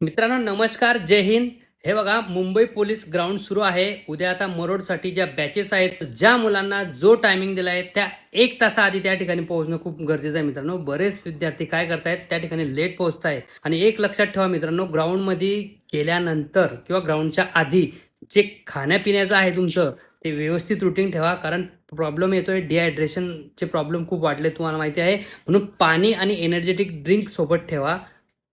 मित्रांनो नमस्कार, जय हिंद. हे बघा मुंबई पोलीस ग्राउंड सुरू आहे. उद्या आता मरोडसाठी ज्या बॅचेस आहेत, ज्या मुलांना जो टायमिंग दिला आहे त्या 1 तासाआधी त्या ठिकाणी पोहोचणं खूप गरजेचं आहे मित्रांनो. बरेच विद्यार्थी काय करतायत त्या ठिकाणी लेट पोहोचतायत आणि एक लक्षात ठेवा मित्रांनो, ग्राउंडमध्ये गेल्यानंतर किंवा ग्राउंडच्या आधी जे खाण्यापिण्याचं आहे तुमचं ते व्यवस्थित रुटीन ठेवा. कारण प्रॉब्लेम येतोय डिहायड्रेशनचे प्रॉब्लेम खूप वाढले तुम्हाला माहिती आहे. म्हणून पाणी आणि एनर्जेटिक ड्रिंक सोबत ठेवा.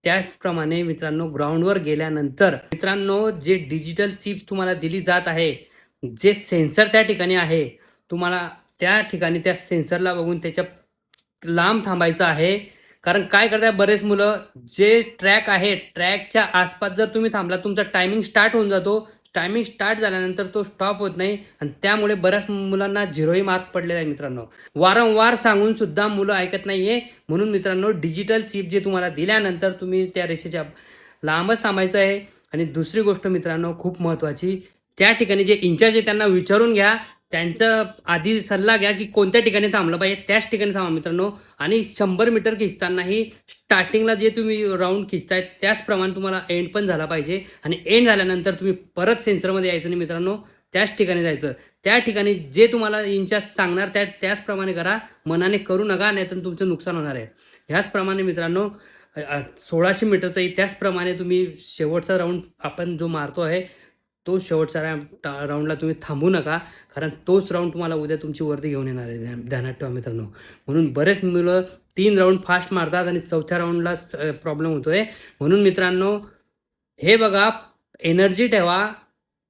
त्याचप्रमाणे मित्रांनो ग्राउंडवर गेल्यानंतर मित्रांनो जे डिजिटल चिप्स तुम्हाला दिली जात आहे, जे सेन्सर त्या ठिकाणी आहे, तुम्हाला त्या ठिकाणी त्या सेन्सरला बघून त्याच्या लांब थांबायचं आहे. कारण काय करताय बरेच मुलं जे ट्रॅक आहे, ट्रॅकच्या आसपास जर तुम्ही थांबला, तुमचा टायमिंग स्टार्ट होऊन जातो. टायमिंग स्टार्ट झाल्यानंतर तो स्टॉप होत नाही आणि त्यामुळे बऱ्याच मुलांना 0ही मार्क पडलेला आहे मित्रांनो. वारंवार सांगून सुद्धा मुलं ऐकत नाहीये. म्हणून मित्रांनो डिजिटल चिप जे तुम्हाला दिल्यानंतर तुम्ही त्या रेषेच्या लांबच थांबायचं आहे. आणि दुसरी गोष्ट मित्रांनो खूप महत्त्वाची, त्या ठिकाणी जे इंचार्ज आहे त्यांना विचारून घ्या. त्यांचा आधी सल्ला घ्या की कोणत्या ठिकाणी थांबलं पाहिजे, त्याच ठिकाणी थांबा मित्रांनो. आणि 100 मीटर खिचतानाही स्टार्टिंगला जे तुम्ही राउंड खिचताय त्याचप्रमाणे तुम्हाला एंड पण झाला पाहिजे. आणि एंड झाल्यानंतर तुम्ही परत सेन्सरमध्ये यायचं नाही मित्रांनो, त्याच ठिकाणी जायचं. त्या ठिकाणी जे तुम्हाला इंचार्ज सांगणार त्याचप्रमाणे करा. मनाने करू नका, नाहीतर तुमचं नुकसान होणार आहे. ह्याचप्रमाणे मित्रांनो 1600 मीटरचाही त्याचप्रमाणे तुम्ही शेवटचा राऊंड आपण जो मारतो आहे, तो शेवटचा राऊंडला तुम्ही थांबू नका. कारण तोच राऊंड तुम्हाला उद्या तुमची वर्दी घेऊन येणार आहे. ध्यानात ठेवा मित्रांनो. म्हणून बरेच मुलं 3 राऊंड फास्ट मारतात आणि चौथ्या राऊंडलाच प्रॉब्लेम होतोय. म्हणून मित्रांनो हे बघा, एनर्जी ठेवा,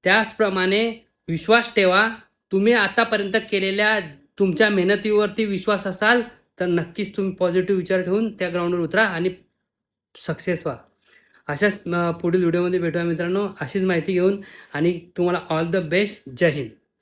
त्याचप्रमाणे विश्वास ठेवा. तुम्ही आतापर्यंत केलेल्या तुमच्या मेहनतीवरती विश्वास असाल तर नक्कीच तुम्ही पॉझिटिव्ह विचार ठेवून त्या ग्राउंडवर उतरा आणि सक्सेस व्हा. अशाच पुढील व्हिडिओमध्ये भेटूया मित्रांनो, अशीच माहिती घेऊन. आणि तुम्हाला ऑल द बेस्ट. जय हिंद.